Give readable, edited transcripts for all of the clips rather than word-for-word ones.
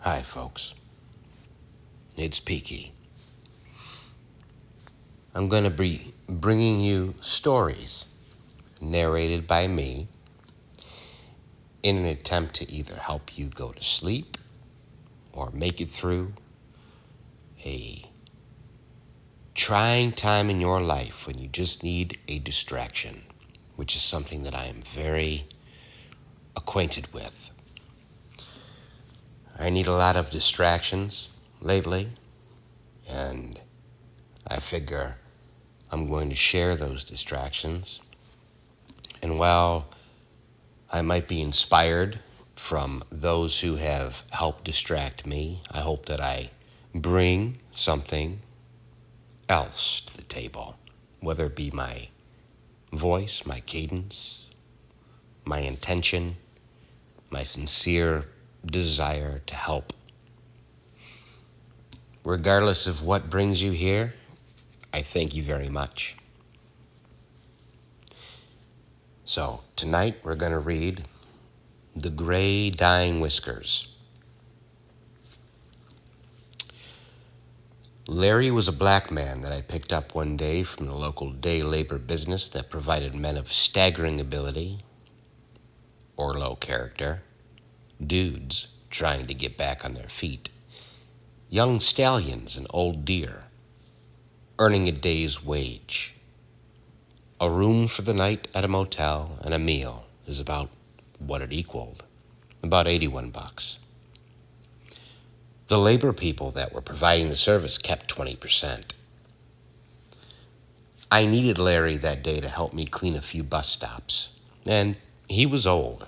Hi, folks. It's Peaky. I'm going to be bringing you stories narrated by me in an attempt to either help you go to sleep or make it through a trying time in your life when you just need a distraction, which is something that I am very acquainted with. I need a lot of distractions lately, and I figure I'm going to share those distractions. And while I might be inspired from those who have helped distract me, I hope that I bring something else to the table, whether it be my voice, my cadence, my intention, my sincere desire to help. Regardless of what brings you here, I thank you very much. So tonight we're going to read The Grey Dying Whiskers. Larry was a black man that I picked up one day from the local day labor business that provided men of staggering ability or low character, dudes trying to get back on their feet, young stallions and old deer, earning a day's wage. A room for the night at a motel and a meal is about what it equaled, about $81. The labor people that were providing the service kept 20%. I needed Larry that day to help me clean a few bus stops, and he was old.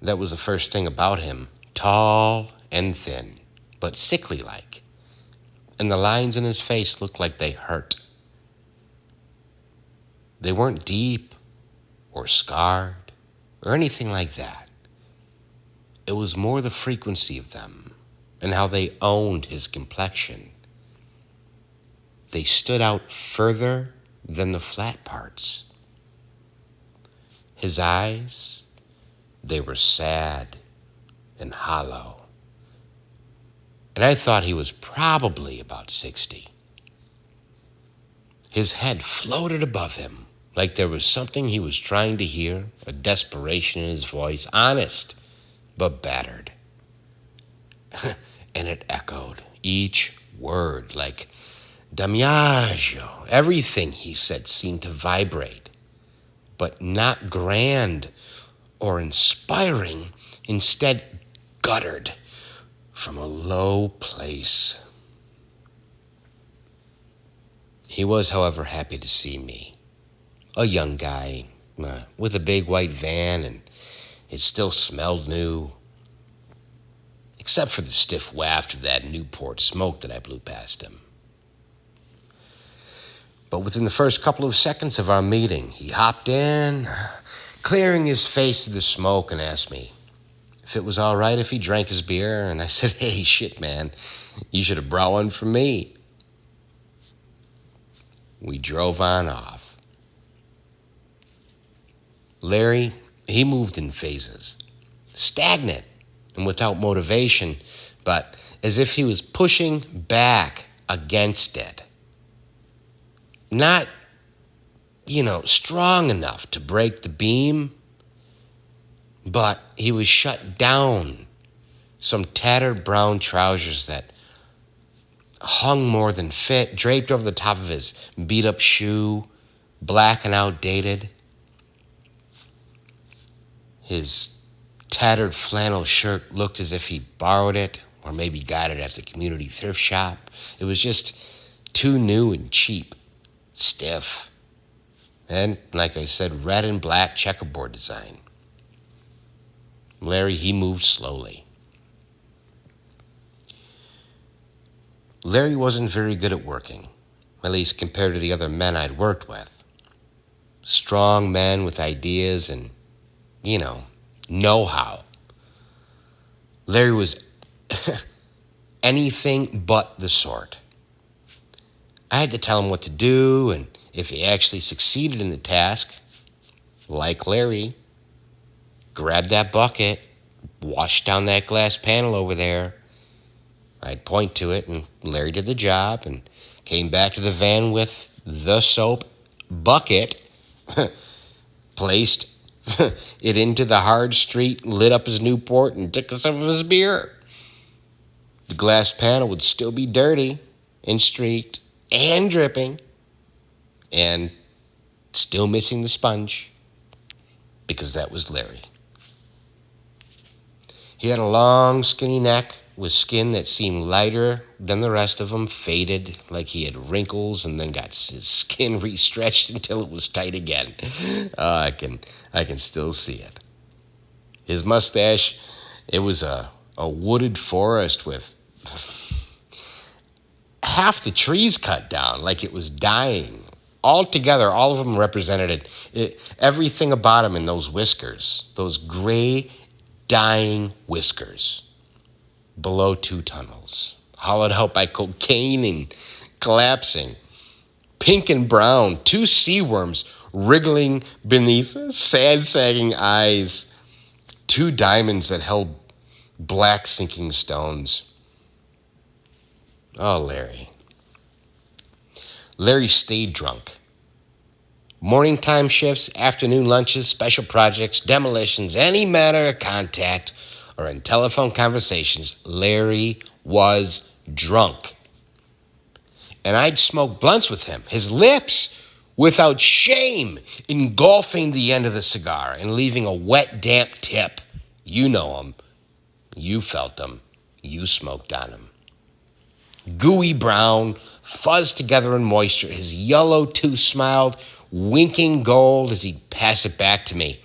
That was the first thing about him, tall and thin, but sickly-like, and the lines in his face looked like they hurt. They weren't deep or scarred or anything like that. It was more the frequency of them and how they owned his complexion. They stood out further than the flat parts. His eyes, they were sad and hollow. And I thought he was probably about 60. His head floated above him like there was something he was trying to hear, a desperation in his voice, honest but battered. And it echoed, each word, like Damiaggio. Everything he said seemed to vibrate, but not grand or inspiring, instead guttered from a low place. He was, however, happy to see me, a young guy with a big white van, and it still smelled new, except for the stiff waft of that Newport smoke that I blew past him. But within the first couple of seconds of our meeting, he hopped in, clearing his face of the smoke, and asked me if it was all right if he drank his beer. And I said, hey, shit, man, you should have brought one for me. We drove on off. Larry, he moved in phases, stagnant and without motivation, but as if he was pushing back against it. Not, strong enough to break the beam, but he was shut down. Some tattered brown trousers that hung more than fit, draped over the top of his beat-up shoe, black and outdated. His tattered flannel shirt looked as if he borrowed it or maybe got it at the community thrift shop. It was just too new and cheap, stiff, and, like I said, red and black checkerboard design. Larry, he moved slowly. Larry wasn't very good at working, at least compared to the other men I'd worked with. Strong men with ideas and, know-how. Larry was anything but the sort. I had to tell him what to do, and if he actually succeeded in the task, like Larry, grab that bucket, wash down that glass panel over there, I'd point to it, and Larry did the job and came back to the van with the soap bucket, placed it into the hard street, lit up his Newport, and took some of his beer. The glass panel would still be dirty and streaked and dripping and still missing the sponge, because that was Larry. He had a long, skinny neck with skin that seemed lighter than the rest of him, faded like he had wrinkles, and then got his skin restretched until it was tight again. I can still see it. His mustache, it was a wooded forest with half the trees cut down like it was dying. Altogether, all of them represented everything about him in those whiskers, those gray dying whiskers below 2 tunnels, hollowed out by cocaine and collapsing. Pink and brown, 2 sea worms wriggling beneath sad-sagging eyes, 2 diamonds that held black sinking stones. Oh, Larry. Larry stayed drunk. Morning time shifts, afternoon lunches, special projects, demolitions, any matter of contact, or in telephone conversations, Larry was drunk. And I'd smoke blunts with him, his lips, without shame, engulfing the end of the cigar and leaving a wet, damp tip. You know him. You felt him. You smoked on him. Gooey brown, fuzzed together in moisture, his yellow tooth smiled, winking gold as he'd pass it back to me.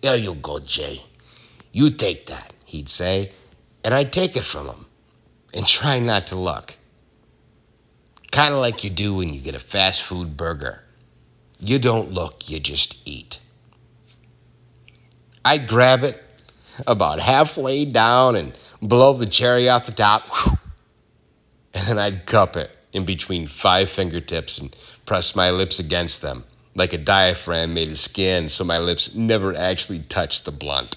There you go, Jay. You take that, he'd say, and I'd take it from him and try not to look. Kind of like you do when you get a fast food burger. You don't look, you just eat. I'd grab it about halfway down and blow the cherry off the top, and then I'd cup it in between 5 fingertips and press my lips against them like a diaphragm made of skin so my lips never actually touched the blunt.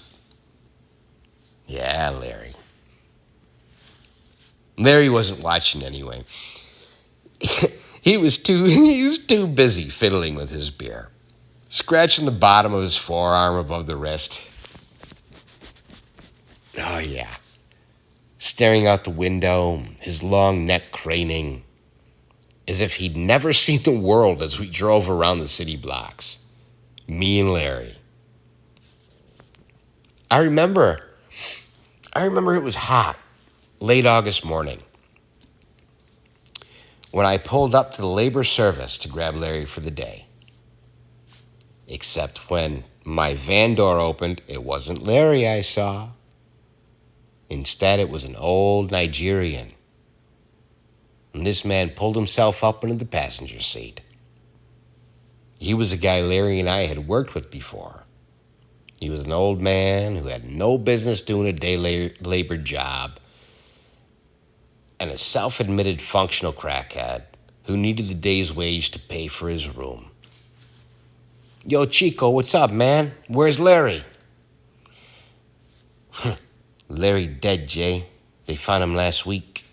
Yeah, Larry. Larry wasn't watching anyway. He was too busy fiddling with his beer, scratching the bottom of his forearm above the wrist. Oh, yeah. Staring out the window, his long neck craning, as if he'd never seen the world as we drove around the city blocks. Me and Larry. I remember it was hot, late August morning, when I pulled up to the labor service to grab Larry for the day. Except when my van door opened, it wasn't Larry I saw. Instead, it was an old Nigerian. And this man pulled himself up into the passenger seat. He was a guy Larry and I had worked with before. He was an old man who had no business doing a day labor job, and a self-admitted functional crackhead who needed the day's wage to pay for his room. Yo, Chico, what's up, man? Where's Larry? Larry dead, Jay. They found him last week.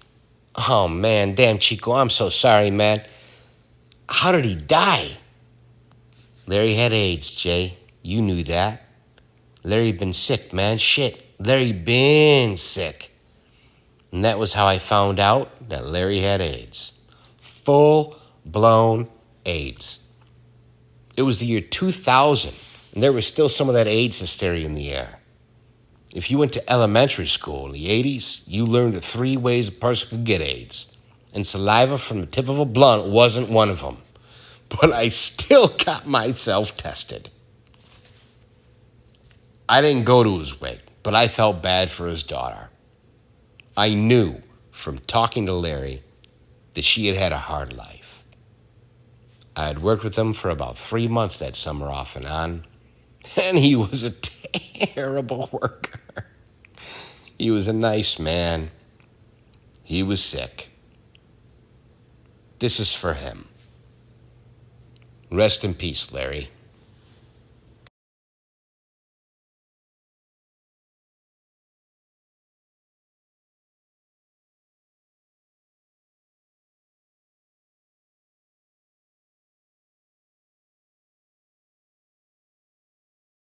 Oh, man, damn, Chico, I'm so sorry, man. How did he die? Larry had AIDS, Jay. You knew that. Larry been sick, man. Shit, Larry been sick. And that was how I found out that Larry had AIDS. Full-blown AIDS. It was the year 2000, and there was still some of that AIDS hysteria in the air. If you went to elementary school in the 80s, you learned the 3 ways a person could get AIDS. And saliva from the tip of a blunt wasn't one of them. But I still got myself tested. I didn't go to his wake, but I felt bad for his daughter. I knew from talking to Larry that she had had a hard life. I had worked with him for about 3 months that summer off and on, and he was a terrible worker. He was a nice man. He was sick. This is for him. Rest in peace, Larry.